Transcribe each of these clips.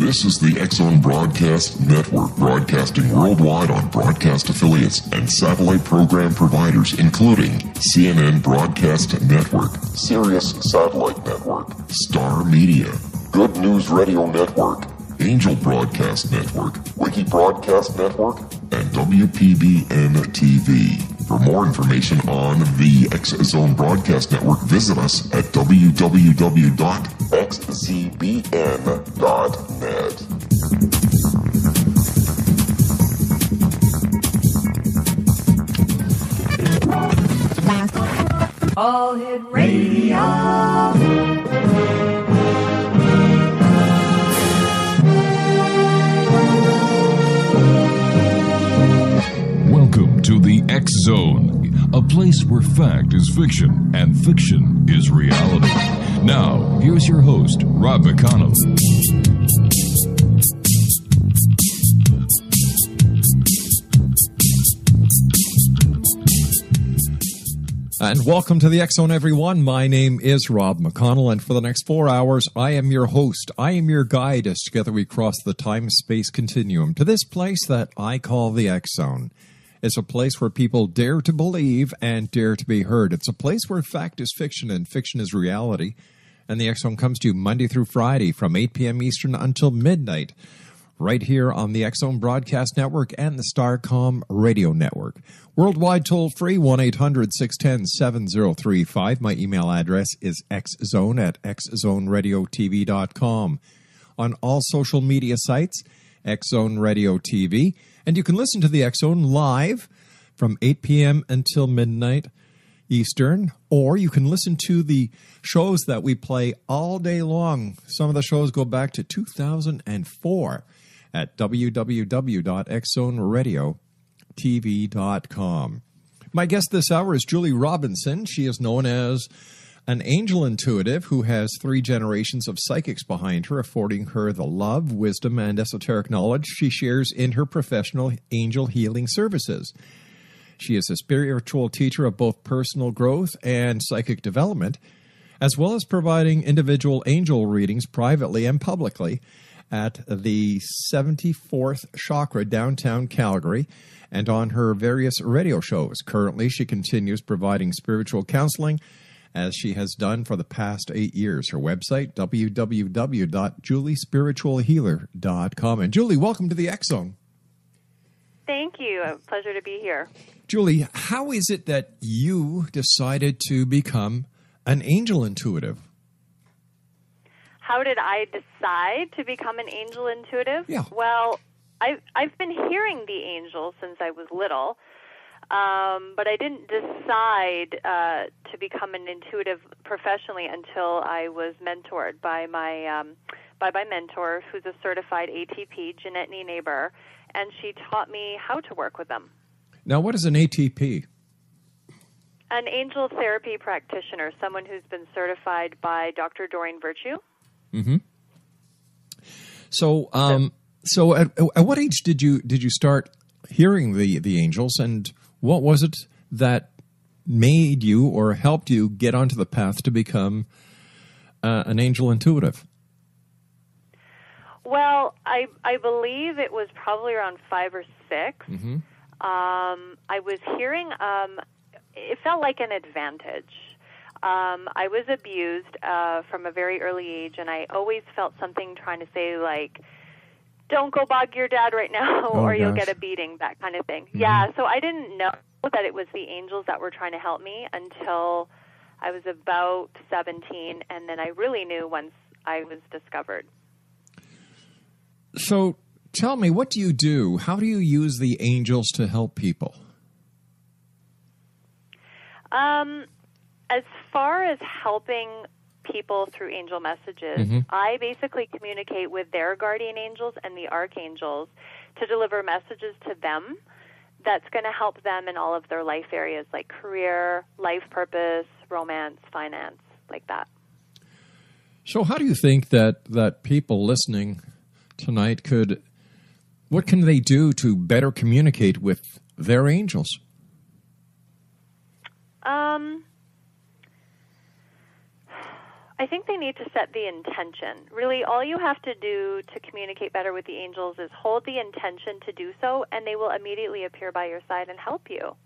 This is the X-Zone Broadcast Network, broadcasting worldwide on broadcast affiliates and satellite program providers, including CNN Broadcast Network, Sirius Satellite Network, Star Media, Good News Radio Network, Angel Broadcast Network, Wiki Broadcast Network, and WPBN TV. For more information on the X-Zone Broadcast Network, visit us at www.xzbn.net. All Hit Radio. Welcome to the X-Zone, a place where fact is fiction and fiction is reality. Now, here's your host, Rob McConnell. And welcome to the X-Zone, everyone. My name is Rob McConnell, and for the next 4 hours, I am your host. I am your guide as together we cross the time-space continuum to this place that I call the X-Zone. It's a place where people dare to believe and dare to be heard. It's a place where fact is fiction and fiction is reality. And the X-Zone comes to you Monday through Friday from 8 p.m. Eastern until midnight, right here on the X-Zone Broadcast Network and the Starcom Radio Network. Worldwide toll-free, 1-800-610-7035. My email address is xzone@xzoneradiotv.com. On all social media sites, X-Zone Radio TV. And you can listen to the X-Zone live from 8 p.m. until midnight Eastern, or you can listen to the shows that we play all day long. Some of the shows go back to 2004 at www.xzoneradiotv.com. My guest this hour is Julie Robinson. She is known as an angel intuitive who has 3 generations of psychics behind her, affording her the love, wisdom, and esoteric knowledge she shares in her professional angel healing services. She is a spiritual teacher of both personal growth and psychic development, as well as providing individual angel readings privately and publicly at the 74th Chakra, downtown Calgary, and on her various radio shows. Currently, she continues providing spiritual counseling, as she has done for the past 8 years. Her website, www.juliespiritualhealer.com. And Julie, welcome to the X-Zone. Thank you. A pleasure to be here. Julie, how is it that you decided to become an angel intuitive? How did I decide to become an angel intuitive? Yeah. Well, I've been hearing the angels since I was little, but I didn't decide to become an intuitive professionally until I was mentored by my mentor, who's a certified ATP, Jeanette Neighbor, and she taught me how to work with them. Now, what is an ATP? An angel therapy practitioner, someone who's been certified by Dr. Doreen Virtue. Mm-hmm. So at what age did you start hearing the angels, and what was it that made you or helped you get onto the path to become an angel intuitive? Well, I believe it was probably around 5 or 6. Mm-hmm. I was hearing, it felt like an advantage. I was abused from a very early age, and I always felt something trying to say, like, don't go bug your dad right now, or you'll get a beating, that kind of thing. Mm-hmm. Yeah, so I didn't know that it was the angels that were trying to help me until I was about 17, and then I really knew once I was discovered. So tell me, what do you do? How do you use the angels to help people? As far as helping people through angel messages, mm-hmm. I basically communicate with their guardian angels and the archangels to deliver messages to them that's going to help them in all of their life areas, like career, life purpose, romance, finance, like that. So how do you think that people listening tonight what can they do to better communicate with their angels? I think they need to set the intention. Really, all you have to do to communicate better with the angels is hold the intention to do so, and they will immediately appear by your side and help you.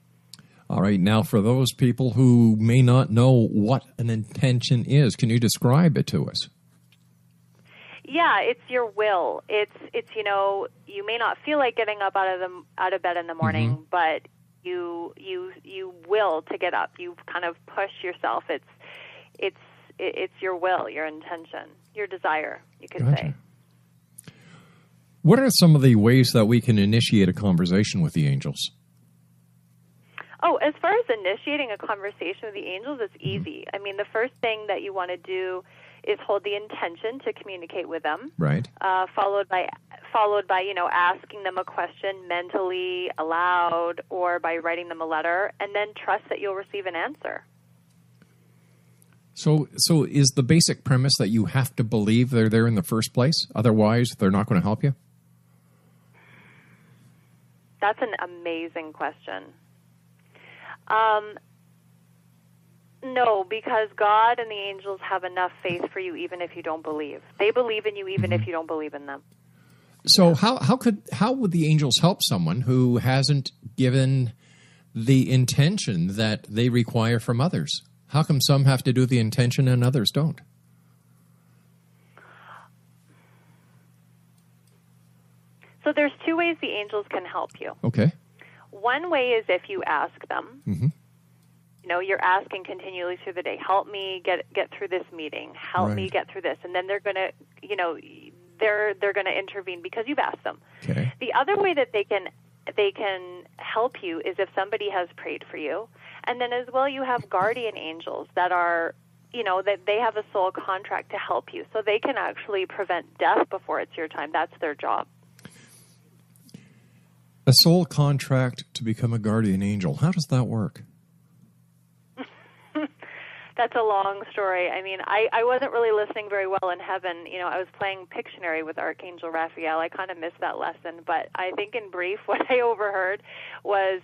All right. Now, for those people who may not know what an intention is, can you describe it to us? Yeah, it's your will. It's you may not feel like getting up out of bed in the morning, but you will to get up. You kind of push yourself. It's your will, your intention, your desire, you could say. What are some of the ways that we can initiate a conversation with the angels? Oh, as far as initiating a conversation with the angels, it's easy. I mean, the first thing that you want to do is hold the intention to communicate with them. Right. Followed by asking them a question mentally, aloud, or by writing them a letter, and then trust that you'll receive an answer. So is the basic premise that you have to believe they're there in the first place? Otherwise, they're not going to help you? That's an amazing question. No, because God and the angels have enough faith for you even if you don't believe. They believe in you even if you don't believe in them. So how would the angels help someone who hasn't given the intention that they require from others? How come some have to do the intention and others don't? So there's two ways the angels can help you. Okay. One way is if you ask them. Mm-hmm. You're asking continually through the day, help me get through this meeting, help me get through this, and then they're going to, they're going to intervene because you've asked them. Okay. The other way that they can help you is if somebody has prayed for you, and then as well you have guardian angels that are, that they have a soul contract to help you, so they can actually prevent death before it's your time. That's their job. A soul contract to become a guardian angel. How does that work? That's a long story. I mean, I wasn't really listening very well in heaven. I was playing Pictionary with Archangel Raphael. I kind of missed that lesson. But I think in brief, what I overheard was,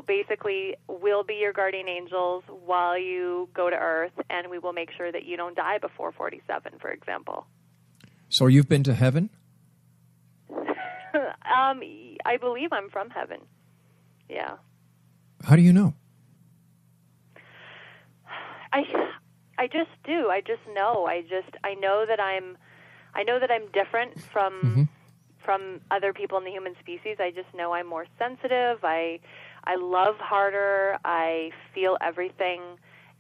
basically, we'll be your guardian angels while you go to Earth, and we will make sure that you don't die before 47, for example. So you've been to heaven? I believe I'm from heaven. Yeah. How do you know? I just do. I just know. I know that I'm different from other people in the human species. I just know I'm more sensitive. I love harder. I feel everything,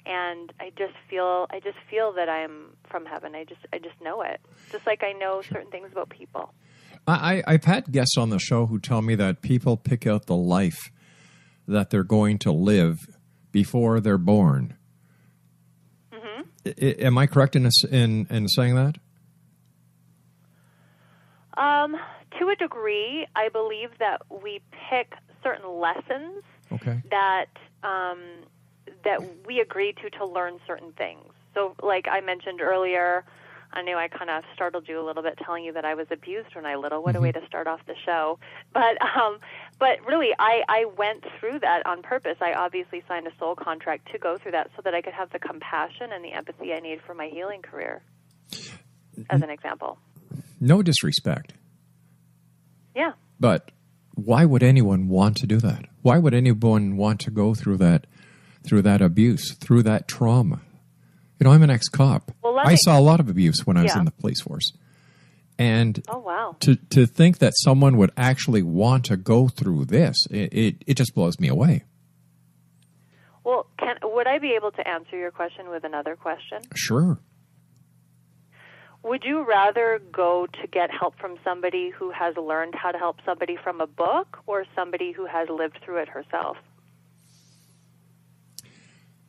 and I just feel that I'm from heaven. I just know it. Just like I know certain things about people. I've had guests on the show who tell me that people pick out the life that they're going to live before they're born. Am I correct in saying that? To a degree, I believe that we pick certain lessons that we agree to learn certain things. So, like I mentioned earlier, I knew I kind of startled you a little bit telling you that I was abused when I was little. What a way to start off the show. But really, I went through that on purpose. I obviously signed a soul contract to go through that so that I could have the compassion and the empathy I need for my healing career, as an example. No disrespect. Yeah. But why would anyone want to do that? Why would anyone want to go through that abuse, through that trauma? I'm an ex-cop. Well, I saw a lot of abuse when I was in the police force. And to think that someone would actually want to go through this, it just blows me away. Well, would I be able to answer your question with another question? Sure. Would you rather go to get help from somebody who has learned how to help somebody from a book or somebody who has lived through it herself?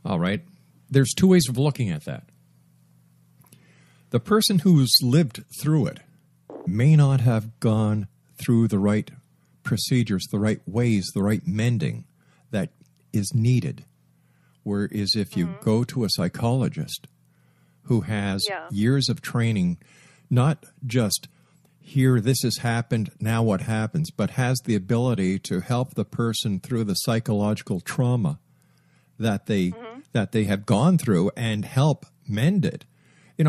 All right. There's two ways of looking at that. The person who's lived through it may not have gone through the right procedures, the right ways, the right mending that is needed. Whereas if you go to a psychologist who has years of training, not just here, this has happened, now what happens, but has the ability to help the person through the psychological trauma that they have gone through and help mend it, it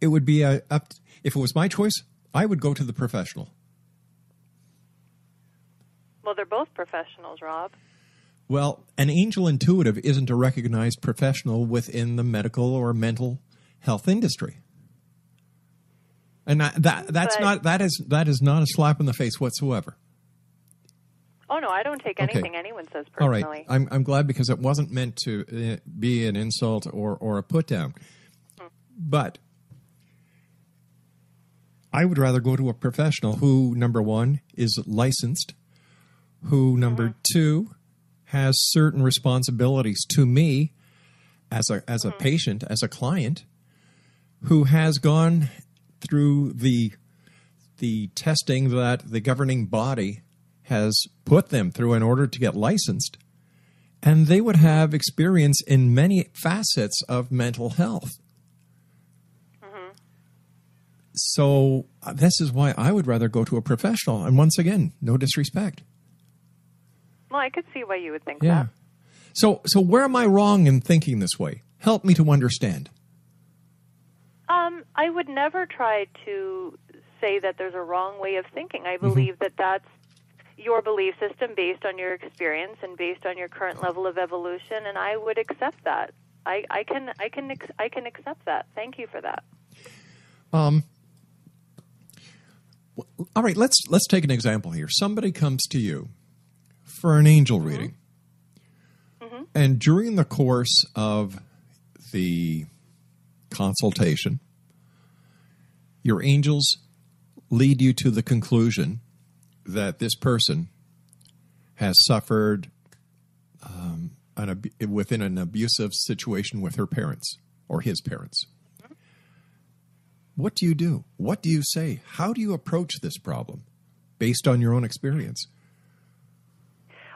would be if it was my choice, I would go to the professional. Well, they're both professionals, Rob. Well, an angel intuitive isn't a recognized professional within the medical or mental health industry. And that is not a slap in the face whatsoever. Oh no, I don't take anything anyone says All personally. right, I'm glad, because it wasn't meant to be an insult or a put down. But I would rather go to a professional who, number one, is licensed, who, number two, has certain responsibilities to me as a patient, as a client, who has gone through the testing that the governing body has put them through in order to get licensed, and they would have experience in many facets of mental health. So this is why I would rather go to a professional. And once again, no disrespect. Well, I could see why you would think that. So where am I wrong in thinking this way? Help me to understand. I would never try to say that there's a wrong way of thinking. I believe that that's your belief system based on your experience and based on your current level of evolution, and I would accept that. I can accept that. Thank you for that. All right, let's take an example here. Somebody comes to you for an angel reading, and during the course of the consultation, your angels lead you to the conclusion that this person has suffered within an abusive situation with her parents or his parents. What do you do? What do you say? How do you approach this problem based on your own experience?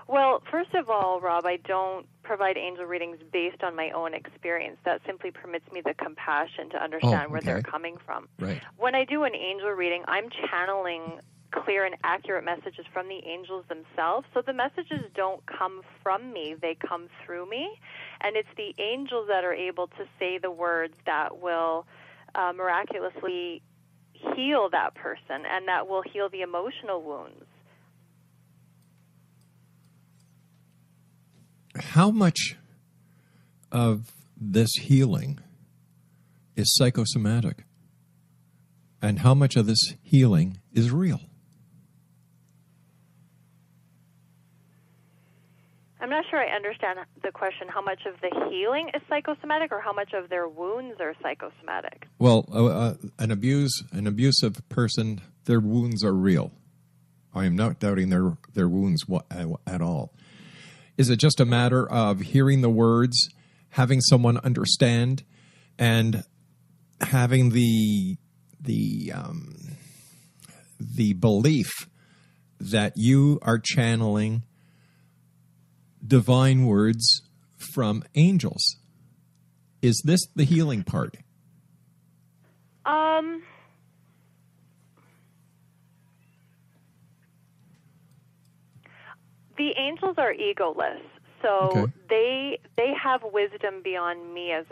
Well, first of all, Rob, I don't provide angel readings based on my own experience. That simply permits me the compassion to understand where they're coming from. Right. When I do an angel reading, I'm channeling clear and accurate messages from the angels themselves. So the messages don't come from me, they come through me. And it's the angels that are able to say the words that will miraculously heal that person and that will heal the emotional wounds. How much of this healing is psychosomatic? And how much of this healing is real? I'm not sure I understand the question. How much of the healing is psychosomatic or how much of their wounds are psychosomatic? Well, an abusive person, their wounds are real. I am not doubting their wounds at all. Is it just a matter of hearing the words, having someone understand, and having the belief that you are channeling divine words from angels? Is this the healing part? The angels are egoless, so they have wisdom beyond me as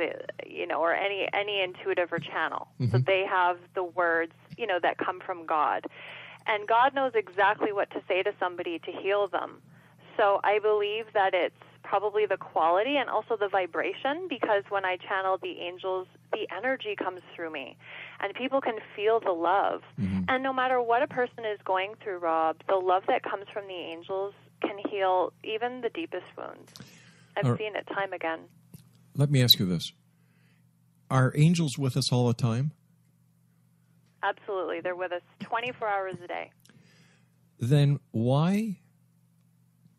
or any intuitive or channel. So they have the words, that come from God, and God knows exactly what to say to somebody to heal them. So I believe that it's probably the quality and also the vibration, because when I channel the angels, the energy comes through me, and people can feel the love. And no matter what a person is going through, Rob, the love that comes from the angels can heal even the deepest wounds. I've seen it time again. Let me ask you this. Are angels with us all the time? Absolutely. They're with us 24 hours a day. Then why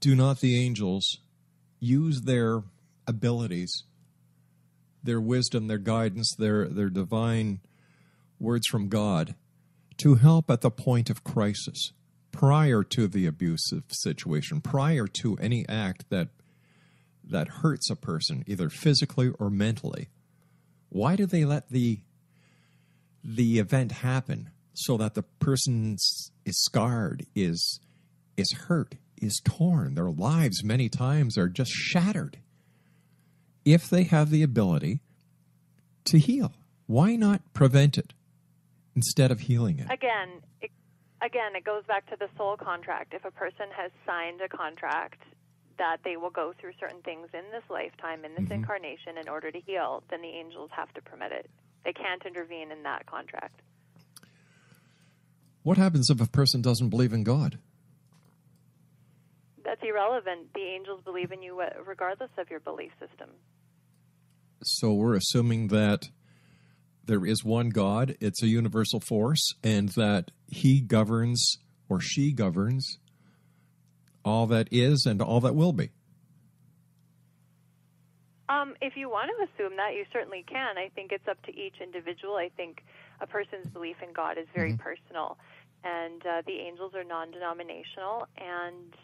do not the angels use their abilities, their wisdom, their guidance, their divine words from God to help at the point of crisis, prior to the abusive situation, prior to any act that hurts a person, either physically or mentally? Why do they let the event happen so that the person is scarred, is hurt, is torn? Their lives many times are just shattered. If they have the ability to heal? Why not prevent it instead of healing it? Again, it goes back to the soul contract. If a person has signed a contract that they will go through certain things in this lifetime, in this incarnation, in order to heal, then the angels have to permit it. They can't intervene in that contract. What happens if a person doesn't believe in God? That's irrelevant. The angels believe in you regardless of your belief system. So we're assuming that there is one God, it's a universal force, and that he governs or she governs all that is and all that will be. If you want to assume that, you certainly can. I think it's up to each individual. I think a person's belief in God is very personal, and the angels are non-denominational, and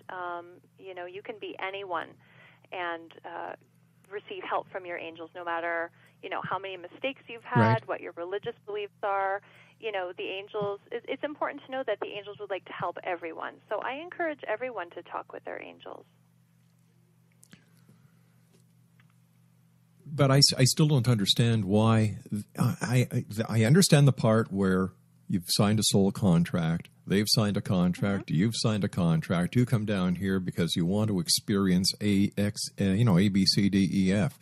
you can be anyone and receive help from your angels, no matter how many mistakes you've had, what your religious beliefs are. The angels. It's important to know that the angels would like to help everyone. So I encourage everyone to talk with their angels. But I still don't understand why. I understand the part where you've signed a soul contract, they've signed a contract, you've signed a contract, you come down here because you want to experience A, B, C, D, E, F.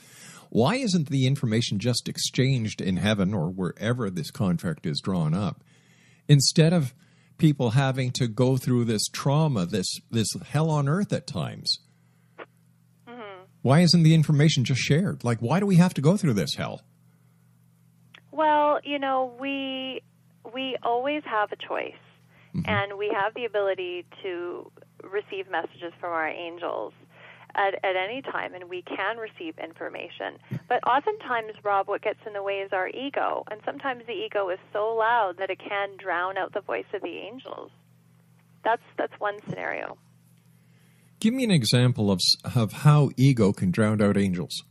Why isn't the information just exchanged in heaven or wherever this contract is drawn up, instead of people having to go through this trauma, this hell on earth at times? Why isn't the information just shared? Like, why do we have to go through this hell? Well, we always have a choice, and we have the ability to receive messages from our angels at any time, and we can receive information. But oftentimes, Rob, what gets in the way is our ego, and sometimes the ego is so loud that it can drown out the voice of the angels. That's one scenario. Give me an example of how ego can drown out angels.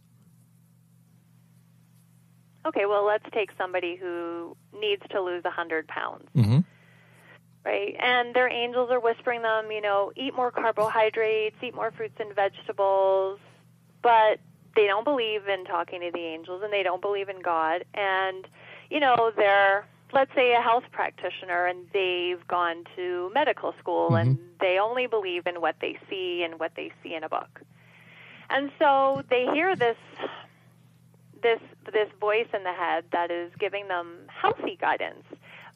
Okay, well, let's take somebody who needs to lose 100 pounds, right? And their angels are whispering them, eat more carbohydrates, eat more fruits and vegetables, but they don't believe in talking to the angels, and they don't believe in God. And, they're, let's say, a health practitioner, and they've gone to medical school, and they only believe in what they see and what they see in a book. And so they hear this voice in the head that is giving them healthy guidance,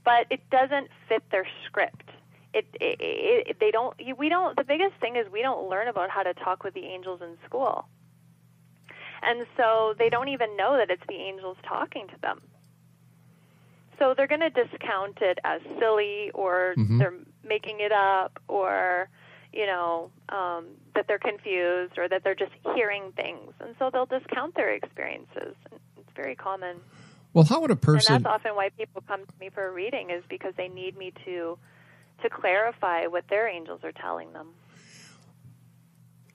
but it doesn't fit their script. The biggest thing is we don't learn about how to talk with the angels in school. And so they don't even know that it's the angels talking to them. So they're going to discount it as silly, or they're making it up, or, that they're confused, or that they're just hearing things. And so they'll discount their experiences. It's very common. Well, how would a person... And that's often why people come to me for a reading, is because they need me to clarify what their angels are telling them.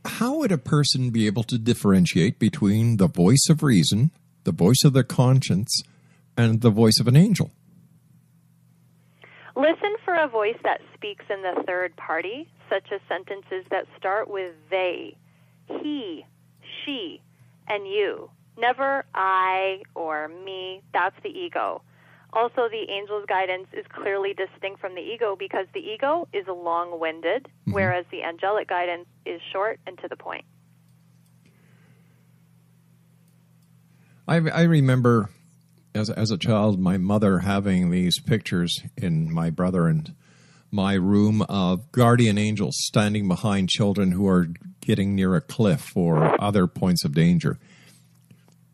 How would a person be able to differentiate between the voice of reason, the voice of their conscience, and the voice of an angel? Listen for a voice that speaks in the third party, such as sentences that start with they, he, she, and you. Never I or me. That's the ego. Also, the angel's guidance is clearly distinct from the ego, because the ego is long-winded, whereas the angelic guidance is short and to the point. I remember as a child, my mother having these pictures in my brother and my room of guardian angels standing behind children who are getting near a cliff or other points of danger.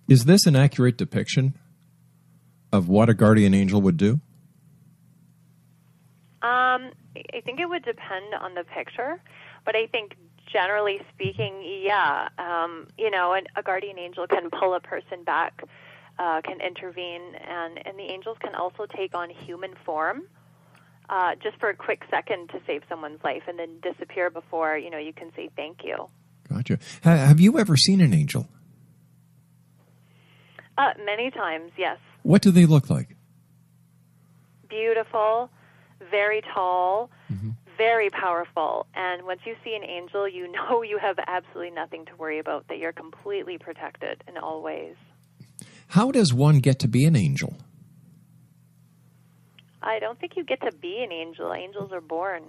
Is this an accurate depiction of what a guardian angel would do? I think it would depend on the picture, but I think generally speaking, yeah, a guardian angel can pull a person back, can intervene, and the angels can also take on human form just for a quick second to save someone's life, and then disappear before, you can say thank you. Gotcha. Have you ever seen an angel? Many times, yes. What do they look like? Beautiful, very tall, very powerful. And once you see an angel, you know you have absolutely nothing to worry about, that you're completely protected in all ways. How does one get to be an angel? I don't think you get to be an angel. Angels are born.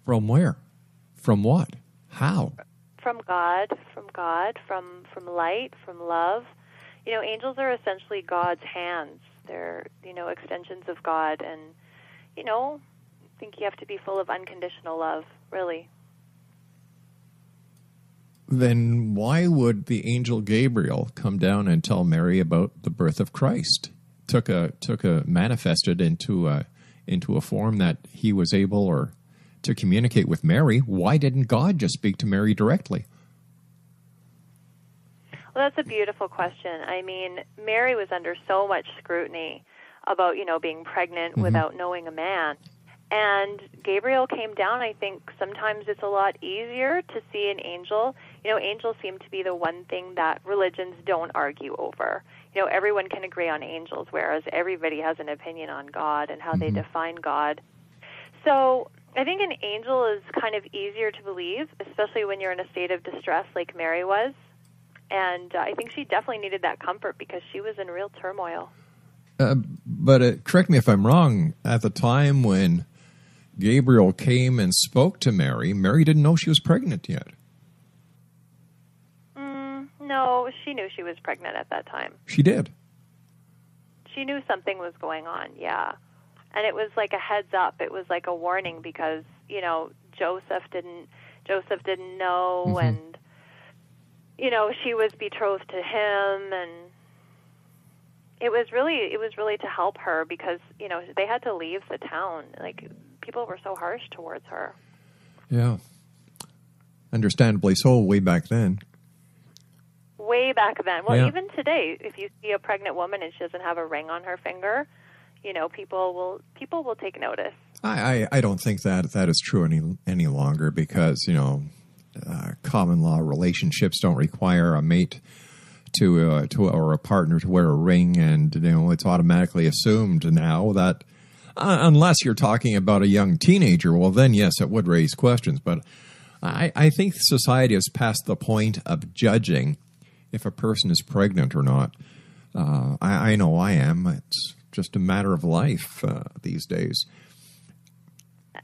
From where? From what? How? From God, from light, from love. Angels are essentially God's hands. They're, extensions of God. And, I think you have to be full of unconditional love, really. Then why would the angel Gabriel come down and tell Mary about the birth of Christ? Manifested into a form that he was able to communicate with Mary. Why didn't God just speak to Mary directly? Well, that's a beautiful question. I mean, Mary was under so much scrutiny about, being pregnant without knowing a man. And Gabriel came down. I think sometimes it's a lot easier to see an angel. Angels seem to be the one thing that religions don't argue over. Everyone can agree on angels, whereas everybody has an opinion on God and how they define God. So I think an angel is kind of easier to believe, especially when you're in a state of distress like Mary was. And I think she definitely needed that comfort because she was in real turmoil. But correct me if I'm wrong, at the time when Gabriel came and spoke to Mary, Mary didn't know she was pregnant yet. No, she knew she was pregnant at that time. She did? She knew something was going on, yeah. And it was like a heads up. It was like a warning because, Joseph didn't know and she was betrothed to him, and it was really to help her because, they had to leave the town. Like, people were so harsh towards her. Yeah. Understandably so, way back then. Way back then. Well, yeah. Even today, if you see a pregnant woman and she doesn't have a ring on her finger, people will take notice. I don't think that is true any longer because, common law relationships don't require a mate or a partner to wear a ring, and it's automatically assumed now that unless you're talking about a young teenager, well then yes, it would raise questions. But I think society has passed the point of judging if a person is pregnant or not. I know I am. It's just a matter of life these days.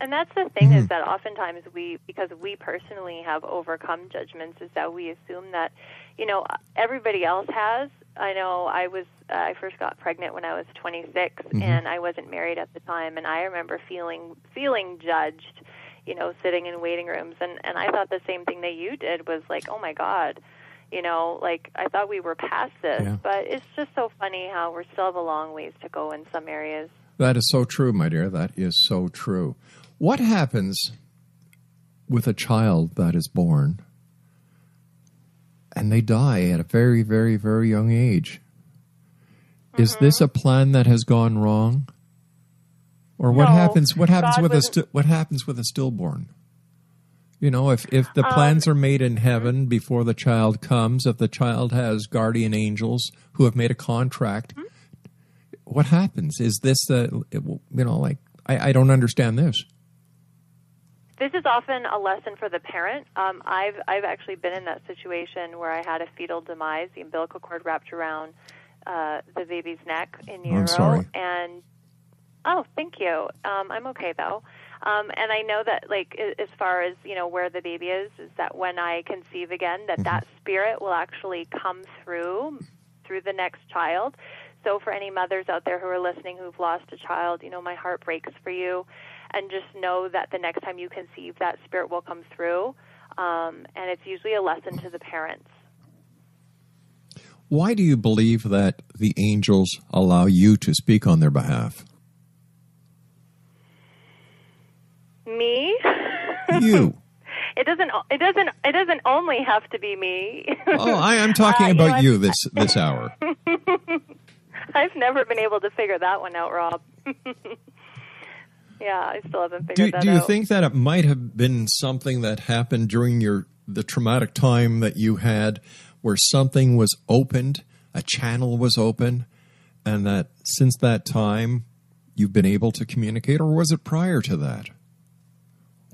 And that's the thing is that oftentimes because we personally have overcome judgments, is that we assume that, everybody else has. I know I first got pregnant when I was 26 and I wasn't married at the time, and I remember feeling judged, sitting in waiting rooms, and I thought the same thing that you did was like, oh my God, I thought we were past this, but it's just so funny how we still have a long ways to go in some areas. That is so true, my dear. That is so true. What happens with a child that is born and they die at a very, very, very young age? Is this a plan that has gone wrong? Or what happens? What happens with a stillborn? If the plans are made in heaven before the child comes, if the child has guardian angels who have made a contract, what happens? Is this I don't understand this. This is often a lesson for the parent. I've actually been in that situation where I had a fetal demise, the umbilical cord wrapped around the baby's neck in utero. I'm sorry. And thank you. I'm okay though. And I know that, as far as where the baby is that when I conceive again, that spirit will actually come through the next child. So for any mothers out there who are listening who've lost a child, my heart breaks for you. And just know that the next time you conceive, that spirit will come through. And it's usually a lesson to the parents. Why do you believe that the angels allow you to speak on their behalf? Me? You. It doesn't only have to be me. Oh, I'm talking about you this hour. I've never been able to figure that one out, Rob. Yeah, I still haven't figured that out. Do you think that it might have been something that happened during the traumatic time that you had where something was opened, a channel was open, and that since that time you've been able to communicate, or was it prior to that?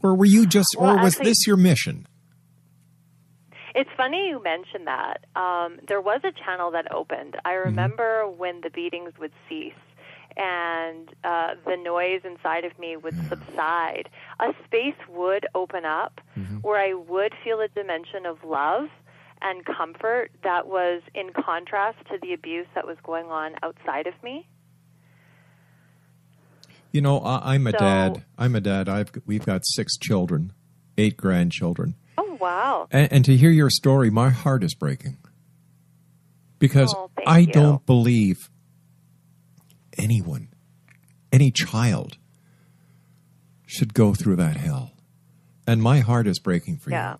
Or were you just, was this your mission? It's funny you mentioned that. There was a channel that opened. I remember when the beatings would cease and the noise inside of me would subside. A space would open up where I would feel a dimension of love and comfort that was in contrast to the abuse that was going on outside of me. You know, I'm a dad. We've got 6 children, 8 grandchildren. Oh, wow. And to hear your story, my heart is breaking. Because I don't believe anyone, any child, should go through that hell. And my heart is breaking for you.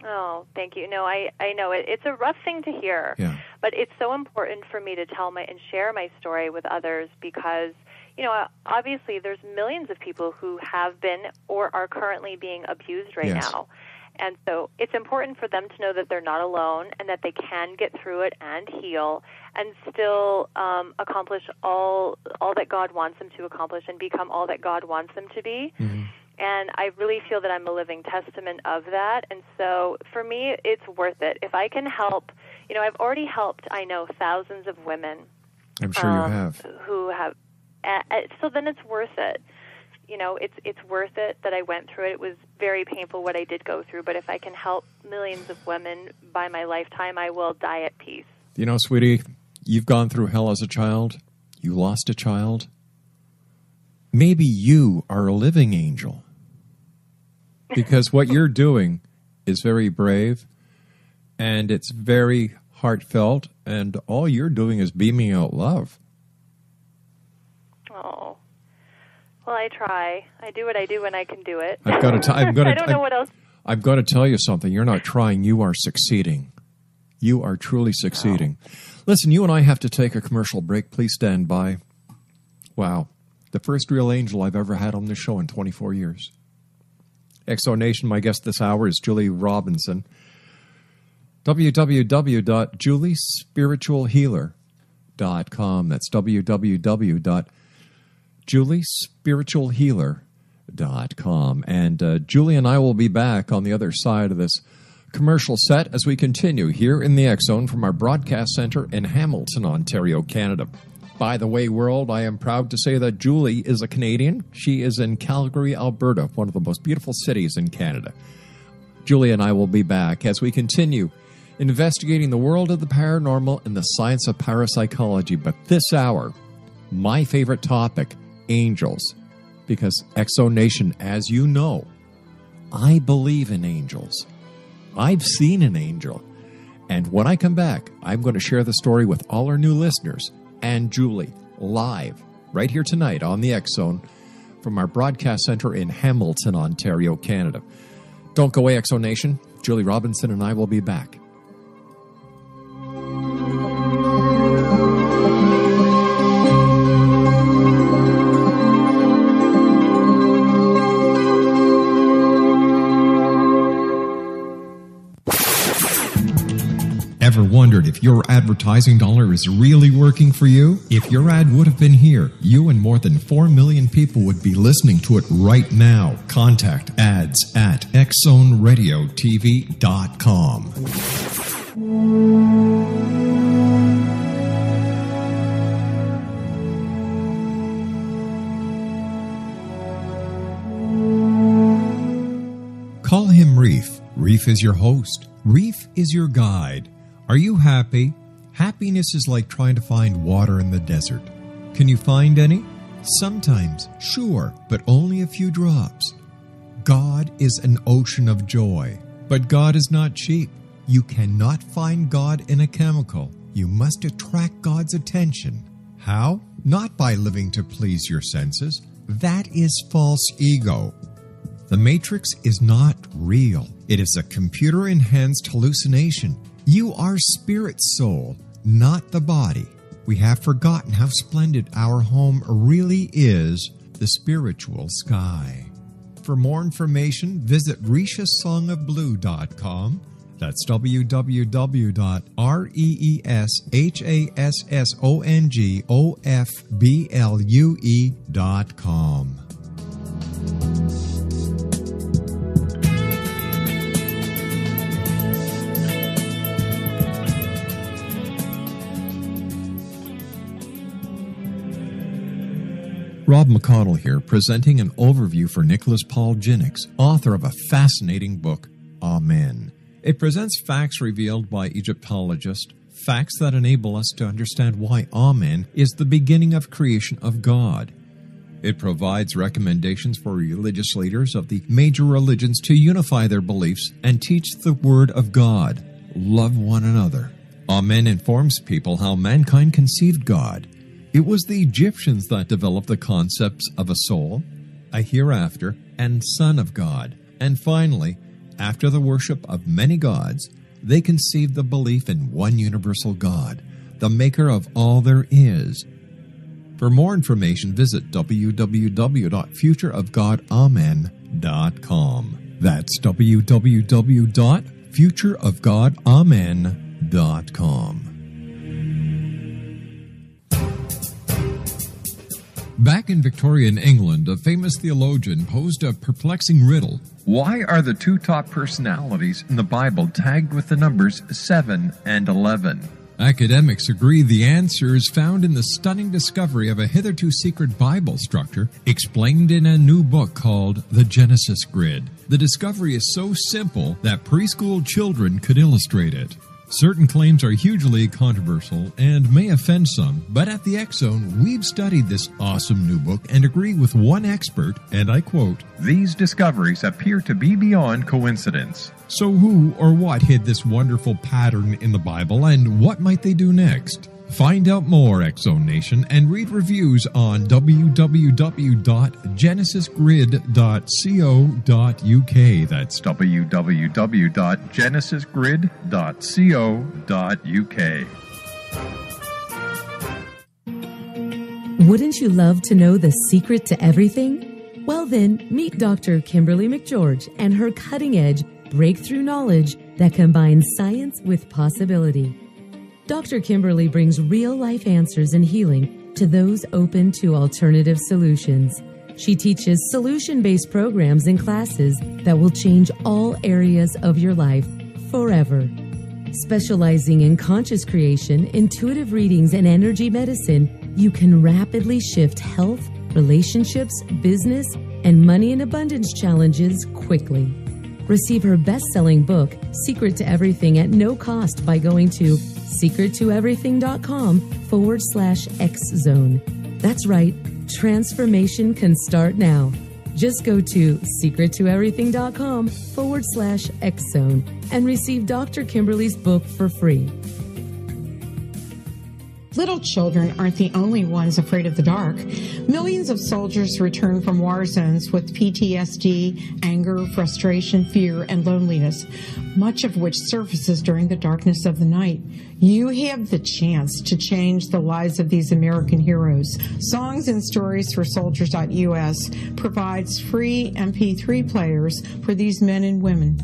Oh, thank you. No, I know it's a rough thing to hear, but it's so important for me to tell and share my story with others because, you know, obviously there's millions of people who have been or are currently being abused right now. And so it's important for them to know that they're not alone and that they can get through it and heal and still accomplish all that God wants them to accomplish and become all that God wants them to be. And I really feel that I'm a living testament of that. And so for me, it's worth it. If I can help, you know, I've already helped, I know, thousands of women. I'm sure you have. Who have. So then it's worth it. You know, it's worth it that I went through it. It was very painful what I did go through. But if I can help millions of women by my lifetime, I will die at peace. You know, sweetie, you've gone through hell as a child. You lost a child. Maybe you are a living angel. Because what you're doing is very brave, and it's very heartfelt, and all you're doing is beaming out love. Oh. Well, I try. I do what I do when I can do it. I don't know what else. I've got to tell you something. You're not trying. You are succeeding. You are truly succeeding. Oh. Listen, you and I have to take a commercial break. Please stand by. Wow. The first real angel I've ever had on this show in 24 years. XO Nation, my guest this hour is Julie Robinson. www.juliespiritualhealer.com. That's www.juliespiritualhealer.com. And Julie and I will be back on the other side of this commercial set as we continue here in the X Zone from our broadcast center in Hamilton, Ontario, Canada. By the way, world, I am proud to say that Julie is a Canadian. She is in Calgary, Alberta, one of the most beautiful cities in Canada. Julie and I will be back as we continue investigating the world of the paranormal and the science of parapsychology. But this hour, my favorite topic, angels. Because XO Nation, as you know, I believe in angels. I've seen an angel. And when I come back, I'm going to share the story with all our new listeners and Julie live right here tonight on the X Zone from our broadcast center in Hamilton, Ontario, Canada. Don't go away, XO Nation. Julie Robinson and I will be back. Ever wondered if your advertising dollar is really working for you? If your ad would have been here, you and more than 4 million people would be listening to it right now. Contact ads at xzoneradiotv.com. Call him Reef. Reef is your host. Reef is your guide. Are you happy? Happiness is like trying to find water in the desert. Can you find any? Sometimes, sure, but only a few drops. God is an ocean of joy, but God is not cheap. You cannot find God in a chemical. You must attract God's attention. How? Not by living to please your senses. That is false ego. The Matrix is not real. It is a computer-enhanced hallucination. You are spirit soul, not the body. We have forgotten how splendid our home really is, the spiritual sky. For more information, visit RishasSongOfBlue.com. That's www.RishasSongOfBlue.com. Rob McConnell here, presenting an overview for Nicholas Paul Jennings, author of a fascinating book, Amen. It presents facts revealed by Egyptologists, facts that enable us to understand why Amen is the beginning of creation of God. It provides recommendations for religious leaders of the major religions to unify their beliefs and teach the Word of God. Love one another. Amen informs people how mankind conceived God. It was the Egyptians that developed the concepts of a soul, a hereafter, and Son of God. And finally, after the worship of many gods, they conceived the belief in one universal God, the maker of all there is. For more information, visit www.futureofgodamen.com. That's www.futureofgodamen.com. Back in Victorian England, a famous theologian posed a perplexing riddle. Why are the two top personalities in the Bible tagged with the numbers 7 and 11? Academics agree the answer is found in the stunning discovery of a hitherto secret Bible structure explained in a new book called The Genesis Grid. The discovery is so simple that preschool children could illustrate it. Certain claims are hugely controversial and may offend some, but at the X Zone, we've studied this awesome new book and agree with one expert, and I quote, "These discoveries appear to be beyond coincidence." So who or what hid this wonderful pattern in the Bible, and what might they do next? Find out more, X Zone Nation, and read reviews on www.genesisgrid.co.uk. That's www.genesisgrid.co.uk. Wouldn't you love to know the secret to everything? Well then, meet Dr. Kimberly McGeorge and her cutting-edge breakthrough knowledge that combines science with possibility. Dr. Kimberly brings real-life answers and healing to those open to alternative solutions. She teaches solution-based programs and classes that will change all areas of your life forever. Specializing in conscious creation, intuitive readings, and energy medicine, you can rapidly shift health, relationships, business, and money and abundance challenges quickly. Receive her best-selling book, Secret to Everything, at no cost by going to secrettoeverything.com/X-Zone. That's right, transformation can start now. Just go to secrettoeverything.com/X-Zone and receive Dr. Kimberly's book for free. Little children aren't the only ones afraid of the dark. Millions of soldiers return from war zones with PTSD, anger, frustration, fear, and loneliness, much of which surfaces during the darkness of the night. You have the chance to change the lives of these American heroes. Songs and Stories for Soldiers.us provides free MP3 players for these men and women.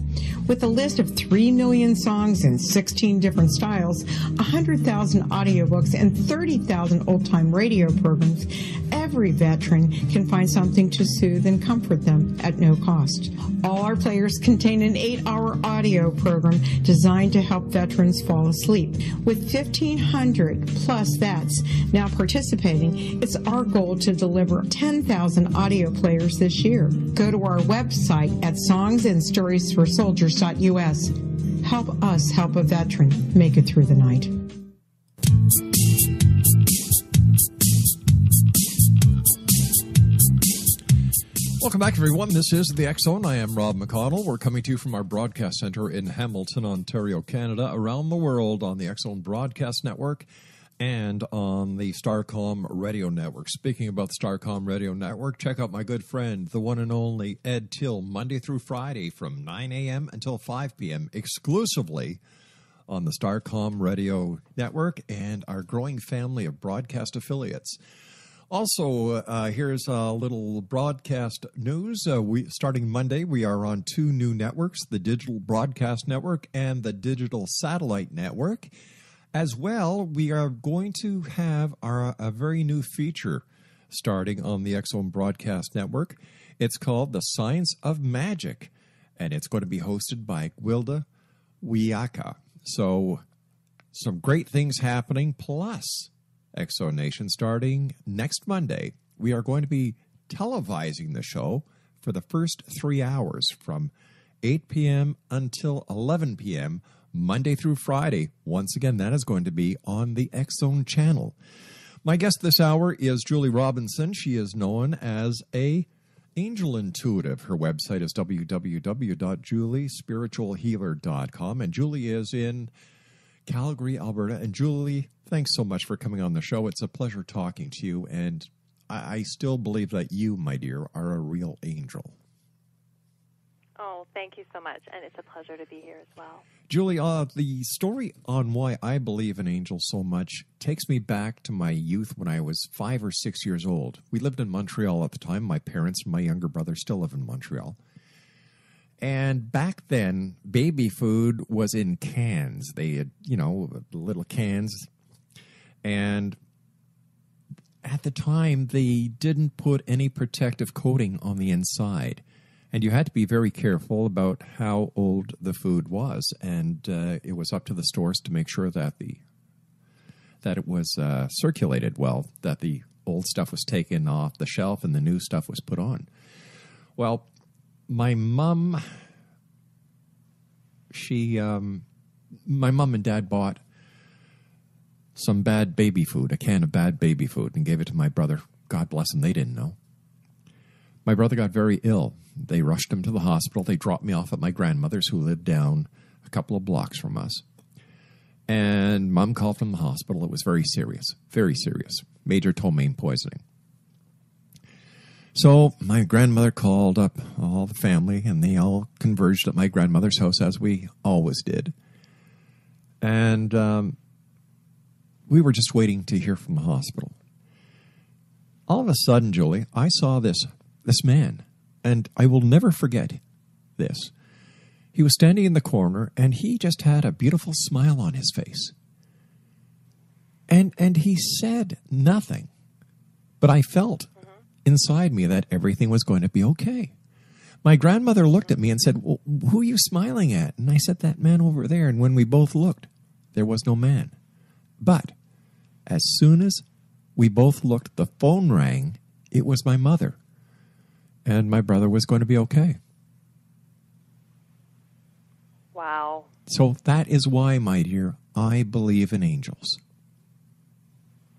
With a list of 3 million songs in 16 different styles, 100,000 audiobooks, and 30,000 old-time radio programs, every veteran can find something to soothe and comfort them at no cost. All our players contain an 8-hour audio program designed to help veterans fall asleep. With 1,500 plus vets now participating, it's our goal to deliver 10,000 audio players this year. Go to our website at songsandstoriesforsoldiers.us. Help us help a veteran make it through the night. Welcome back, everyone. This is the X Zone. I am Rob McConnell. We're coming to you from our broadcast center in Hamilton, Ontario, Canada, around the world on the X Zone Broadcast Network and on the Starcom Radio Network. Speaking about the Starcom Radio Network, check out my good friend, the one and only Ed Till, Monday through Friday from 9 a.m. until 5 p.m., exclusively on the Starcom Radio Network and our growing family of broadcast affiliates. Also, here's a little broadcast news. Starting Monday, we are on 2 new networks, the Digital Broadcast Network and the Digital Satellite Network. As well, we are going to have a very new feature starting on the X Zone Broadcast Network. It's called The Science of Magic, and it's going to be hosted by Gwilda Wiyaka. So, some great things happening, plus X Zone Nation starting next Monday. we are going to be televising the show for the first 3 hours from 8 p.m. until 11 p.m., Monday through Friday. Once again, that is going to be on the X Zone channel. My guest this hour is Julie Robinson. She is known as a Angel Intuitive. Her website is www.juliespiritualhealer.com, and Julie is in Calgary, Alberta. And Julie, thanks so much for coming on the show. It's a pleasure talking to you, and I still believe that you, my dear, are a real angel. Oh, thank you so much, and it's a pleasure to be here as well. Julie, the story on why I believe in angels so much takes me back to my youth when I was 5 or 6 years old. We lived in Montreal at the time. My parents and my younger brother still live in Montreal. And back then, baby food was in cans. They had, little cans. And at the time, they didn't put any protective coating on the inside. And you had to be very careful about how old the food was. And it was up to the stores to make sure that it was circulated well, that the old stuff was taken off the shelf and the new stuff was put on. Well, my mom, my mom and dad bought some bad baby food, a can of bad baby food, and gave it to my brother. God bless him, they didn't know. My brother got very ill. They rushed him to the hospital. They dropped me off at my grandmother's, who lived down a couple of blocks from us. And Mom called from the hospital. It was very serious, major ptomaine poisoning. So my grandmother called up all the family, and they all converged at my grandmother's house, as we always did. And we were just waiting to hear from the hospital. All of a sudden, Julie, I saw this man, and I will never forget this. He was standing in the corner, and he just had a beautiful smile on his face. And he said nothing, but I felt inside me that everything was going to be okay. My grandmother looked at me and said, "Well, who are you smiling at?" And I said, "That man over there." And when we both looked, there was no man. But as soon as we both looked, the phone rang. It was my mother. And my brother was going to be okay. Wow. So that is why, my dear, I believe in angels.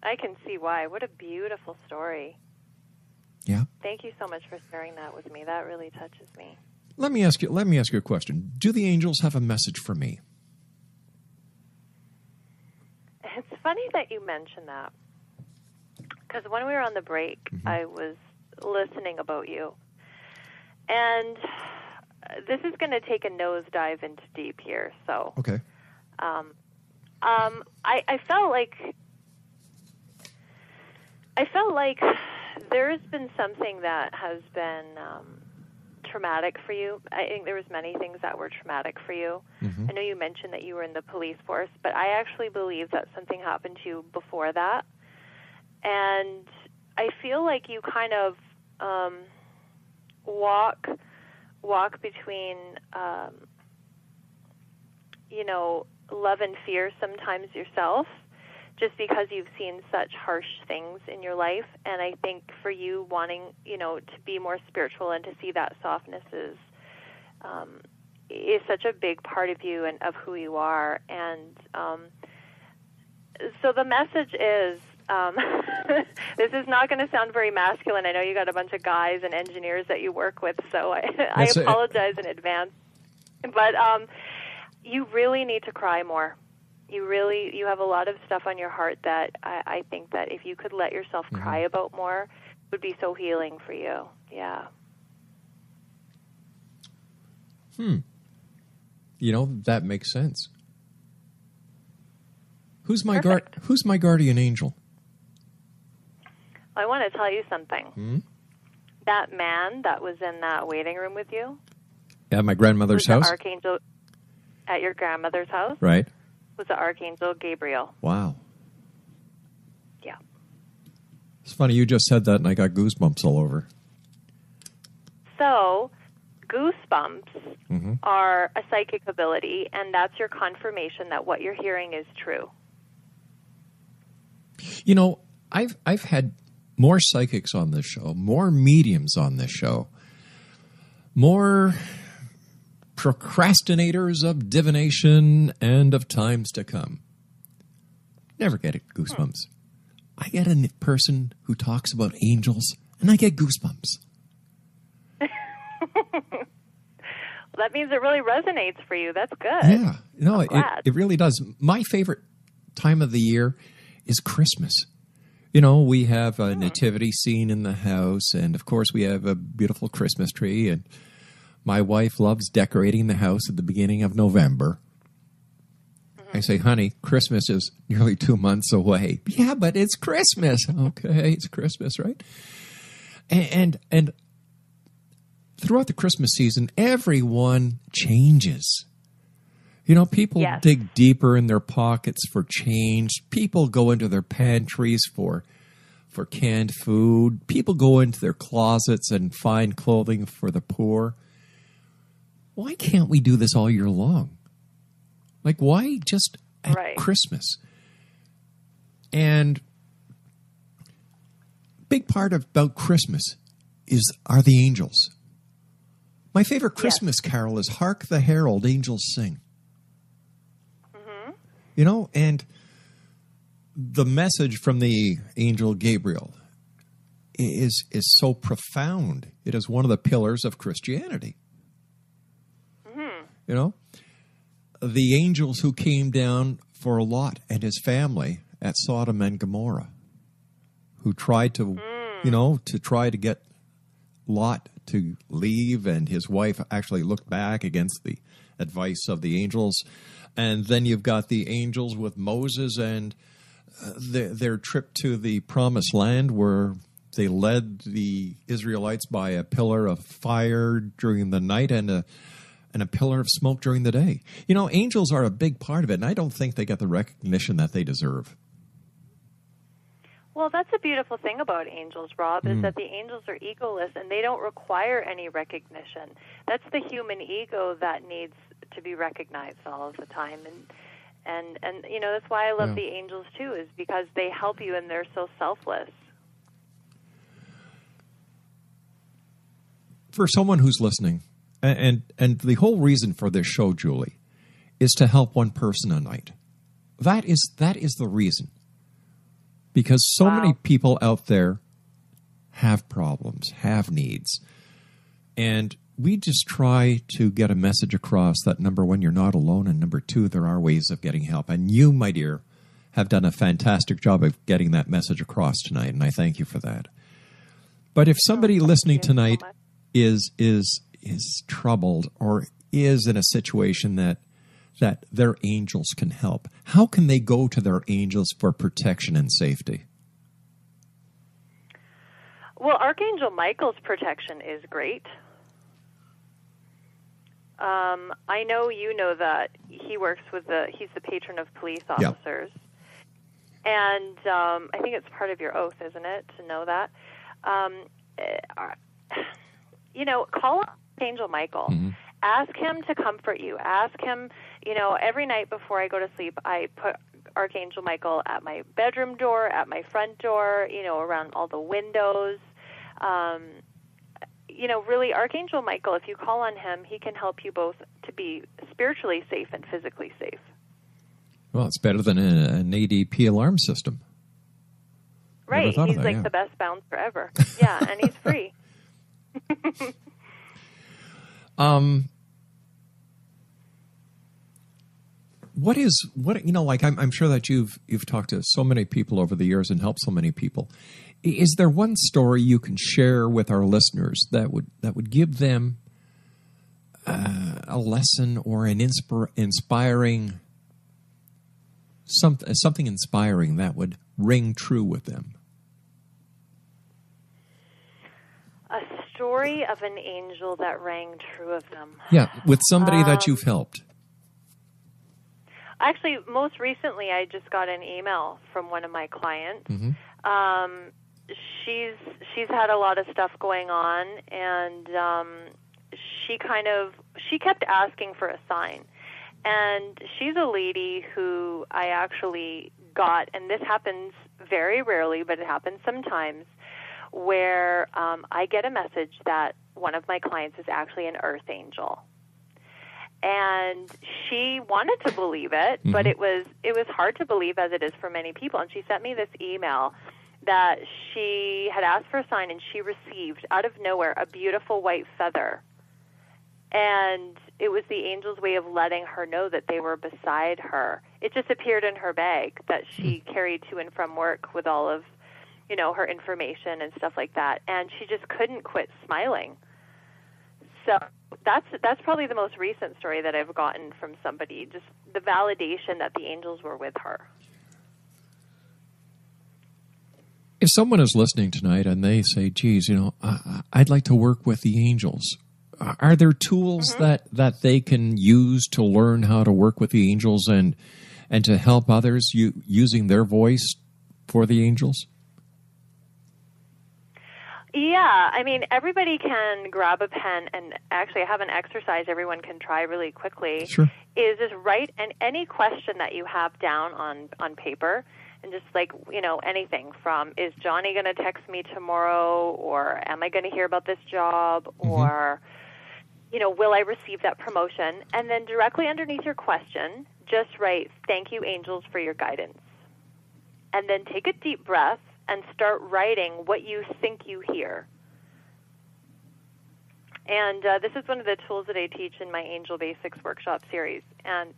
I can see why. What a beautiful story. Yeah. Thank you so much for sharing that with me. That really touches me. Let me ask you a question. Do the angels have a message for me? It's funny that you mentioned that. Because when we were on the break, I was listening about you. And this is going to take a nosedive into deep here. So, okay. I felt like there's been something that has been traumatic for you. I think there was many things that were traumatic for you. I know you mentioned that you were in the police force, but I actually believe that something happened to you before that. And I feel like you kind of walk between, love and fear sometimes yourself, just because you've seen such harsh things in your life. And I think for you wanting, to be more spiritual and to see that softness is such a big part of you and of who you are. And so the message is, this is not going to sound very masculine. I know you got a bunch of guys and engineers that you work with, so I apologize in advance. But you really need to cry more. You have a lot of stuff on your heart that I think that if you could let yourself cry about more, it would be so healing for you. Yeah. That makes sense. Who's my guardian angel? I want to tell you something. That man that was in that waiting room with you at my grandmother's house? The archangel at your grandmother's house? Right. Was the Archangel Gabriel. Wow. Yeah. It's funny, you just said that and I got goosebumps all over. So, goosebumps are a psychic ability, and that's your confirmation that what you're hearing is true. I've had more psychics on this show, more mediums on this show, more procrastinators of divination and of times to come. Never get goosebumps. I get a person who talks about angels, and I get goosebumps. Well, that means it really resonates for you. That's good. Yeah. No, it really does. My favorite time of the year is Christmas. You know, we have a nativity scene in the house, and of course we have a beautiful Christmas tree, and my wife loves decorating the house at the beginning of November. I say, honey, Christmas is nearly 2 months away. Yeah, but it's Christmas. Okay, it's Christmas, right? And throughout the Christmas season, everyone changes. You know, people dig deeper in their pockets for change. People go into their pantries for canned food. People go into their closets and find clothing for the poor. Why can't we do this all year long? Like, why just at Christmas? And big part about Christmas are the angels. My favorite Christmas carol is "Hark the Herald Angels Sing." Mm-hmm. You know, and the message from the angel Gabriel is so profound. It is one of the pillars of Christianity. Mm-hmm. You know, the angels who came down for Lot and his family at Sodom and Gomorrah, who tried to, try to get Lot to leave, and his wife actually looked back against the advice of the angels. And then you've got the angels with Moses and their trip to the Promised Land, where they led the Israelites by a pillar of fire during the night and a pillar of smoke during the day. You know, angels are a big part of it, and I don't think they get the recognition that they deserve. Well, that's a beautiful thing about angels, Rob, is that the angels are egoless and they don't require any recognition. That's the human ego that needs to be recognized all of the time. And you know, that's why I love the angels too, is because they help you and they're so selfless. For someone who's listening, and the whole reason for this show, Julie, is to help one person a night. That is the reason. Because so many people out there have problems, have needs. And we just try to get a message across that, number one, you're not alone, and number two, there are ways of getting help. And you, my dear, have done a fantastic job of getting that message across tonight, and I thank you for that. But if somebody listening tonight is troubled or is in a situation that their angels can help, how can they go to their angels for protection and safety? Well, Archangel Michael's protection is great. I know you know that he works with he's the patron of police officers. Yep. And I think it's part of your oath, isn't it, to know that? You know, call Archangel Michael. Mm-hmm. Ask him to comfort you. Ask him, you know, every night before I go to sleep, I put Archangel Michael at my bedroom door, at my front door, you know, around all the windows. You know, really, Archangel Michael, if you call on him, he can help you both to be spiritually safe and physically safe. Well, it's better than an ADP alarm system. Right. He's like the best bouncer ever. Yeah, and he's free. I'm sure that you've talked to so many people over the years and helped so many people. Is there one story you can share with our listeners that would give them a lesson or an inspiring something inspiring that would ring true with them? A story of an angel that rang true of them. Yeah, with somebody that you've helped. Actually, most recently, I just got an email from one of my clients. Mm-hmm. She's had a lot of stuff going on, and she kept asking for a sign. And she's a lady who I actually got, and this happens very rarely, but it happens sometimes. where I get a message that one of my clients is actually an earth angel. And she wanted to believe it, but it was hard to believe, as it is for many people. And she sent me this email that she had asked for a sign, and she received, out of nowhere, a beautiful white feather. And it was the angel's way of letting her know that they were beside her. It just appeared in her bag that she carried to and from work with all of, her information and stuff like that. And she just couldn't quit smiling. So that's probably the most recent story that I've gotten from somebody, just the validation that the angels were with her. If someone is listening tonight and they say, geez, I'd like to work with the angels, are there tools that they can use to learn how to work with the angels and to help others using their voice for the angels? Yeah, I mean, everybody can grab a pen, and actually I have an exercise everyone can try really quickly. Sure. Is just write any question that you have down on paper, and just anything from, is Johnny going to text me tomorrow, or am I going to hear about this job, or, will I receive that promotion? And then directly underneath your question, just write, thank you, angels, for your guidance. And then take a deep breath and start writing what you think you hear. And this is one of the tools that I teach in my Angel Basics workshop series. And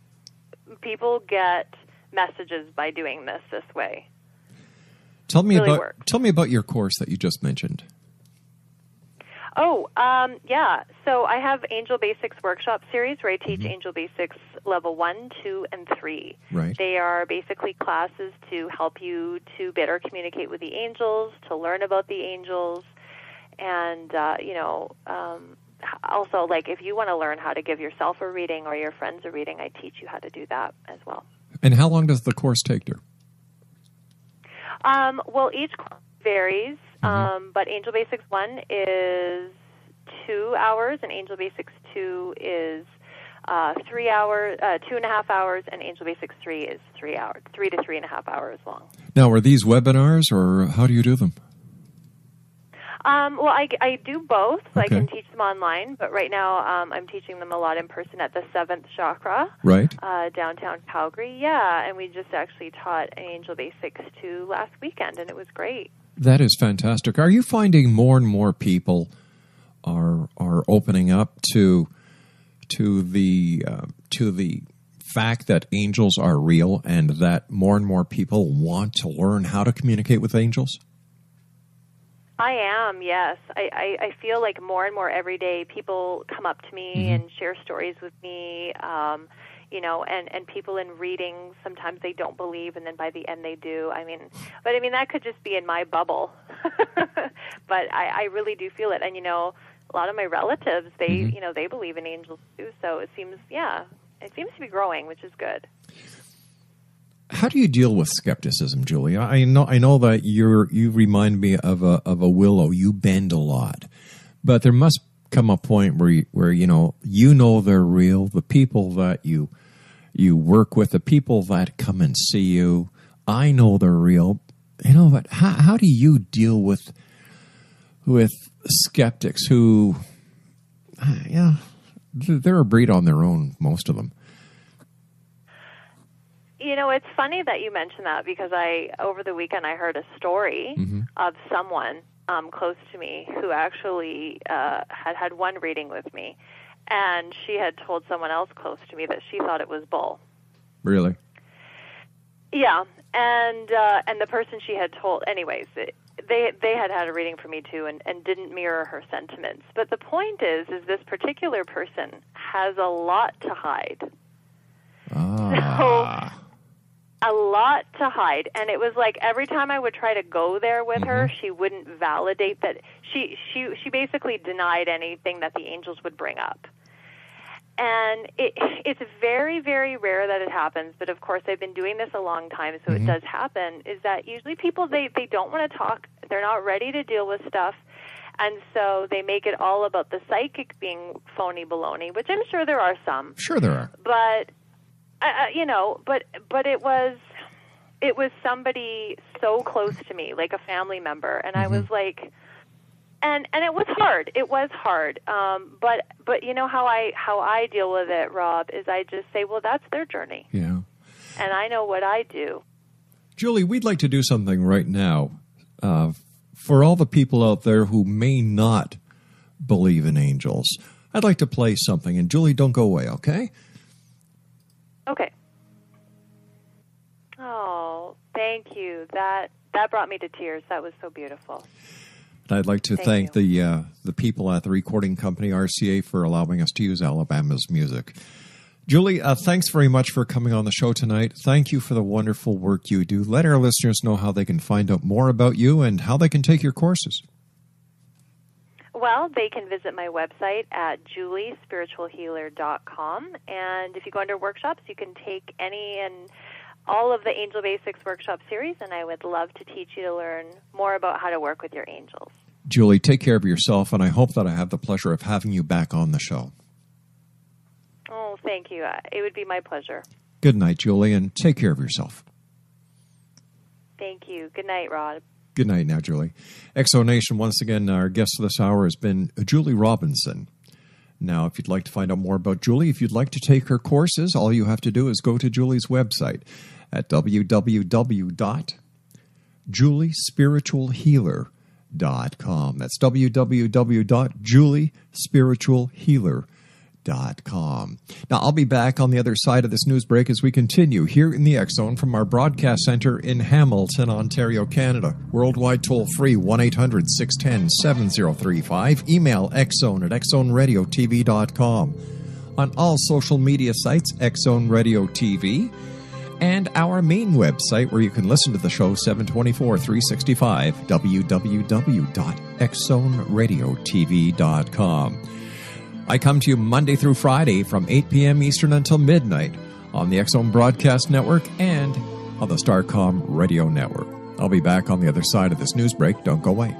people get messages by doing this way. Tell me about your course that you just mentioned. Oh, yeah. So I have Angel Basics workshop series where I teach Angel Basics level 1, 2, and 3. Right. They are basically classes to help you to better communicate with the angels, to learn about the angels, and, also, if you want to learn how to give yourself a reading or your friends a reading, I teach you how to do that as well. And how long does the course take, dear? Well, each course varies, but Angel Basics 1 is 2 hours, and Angel Basics 2 is 3 hours, 2.5 hours, and Angel Basics 3 is 3 hours, 3 to 3.5 hours long. Now, are these webinars, or how do you do them? Well, I do both, so Okay. I can teach them online, but right now I'm teaching them a lot in person at the 7th Chakra, Right. Downtown Calgary. Yeah, and we just actually taught Angel Basics 2 last weekend, and it was great. That is fantastic. Are you finding more and more people are opening up to the fact that angels are real, and that more and more people want to learn how to communicate with angels? I am, yes. I feel like more and more every day people come up to me and share stories with me, and people in readings, sometimes they don't believe, and then by the end they do. But that could just be in my bubble. But I really do feel it. And, a lot of my relatives, they, they believe in angels too. So it seems to be growing, which is good. How do you deal with skepticism, Julie? I know that you remind me of a willow. You bend a lot, but there must come a point where you know they're real. The people that you work with, the people that come and see you, I know they're real. But how do you deal with skeptics who, they're a breed on their own, most of them. It's funny that you mentioned that, because over the weekend I heard a story of someone close to me who actually had one reading with me, and she had told someone else close to me that she thought it was bull. Really? Yeah, and the person she had told, anyways, they had a reading for me too, and didn't mirror her sentiments. But the point is this particular person has a lot to hide. So, a lot to hide, and it was like every time I would try to go there with her, she wouldn't validate that. She basically denied anything that the angels would bring up. And it's very, very rare that it happens, but of course I've been doing this a long time, so it does happen, is that usually people, they don't want to talk, they're not ready to deal with stuff, and so they make it all about the psychic being phony baloney, which I'm sure there are some. Sure there are. But but it was somebody so close to me, like a family member, and I was like, And it was hard. It was hard. But you know how I deal with it, Rob, is I just say, well, that's their journey. Yeah. And I know what I do. Julie, we'd like to do something right now for all the people out there who may not believe in angels. I'd like to play something, and Julie, don't go away, okay? Okay. Oh, thank you. That brought me to tears. That was so beautiful. I'd like to thank the people at the recording company, RCA, for allowing us to use Alabama's music. Julie, thanks very much for coming on the show tonight. Thank you for the wonderful work you do. Let our listeners know how they can find out more about you and how they can take your courses. Well, they can visit my website at juliespiritualhealer.com. And if you go under workshops, you can take any and all of the Angel Basics workshop series, and I would love to teach you to learn more about how to work with your angels. Julie, take care of yourself, and I hope that I have the pleasure of having you back on the show. Oh, thank you. It would be my pleasure. Good night, Julie, and take care of yourself. Thank you. Good night, Rod. Good night now, Julie. Exo Nation, once again, our guest this hour has been Julie Robinson. Now, if you'd like to find out more about Julie, if you'd like to take her courses, all you have to do is go to Julie's website at www.juliespiritualhealer.com. That's www.juliespiritualhealer.com. Now, I'll be back on the other side of this news break as we continue here in the X Zone from our broadcast center in Hamilton, Ontario, Canada. Worldwide toll-free, 1-800-610-7035. Email xzone@xzoneradiotv.com. On all social media sites, X Zone Radio TV. And our main website where you can listen to the show 7/24/365, www.xzoneradiotv.com. I come to you Monday through Friday from 8 p.m. Eastern until midnight on the X Zone Broadcast Network and on the Starcom Radio Network. I'll be back on the other side of this news break. Don't go away.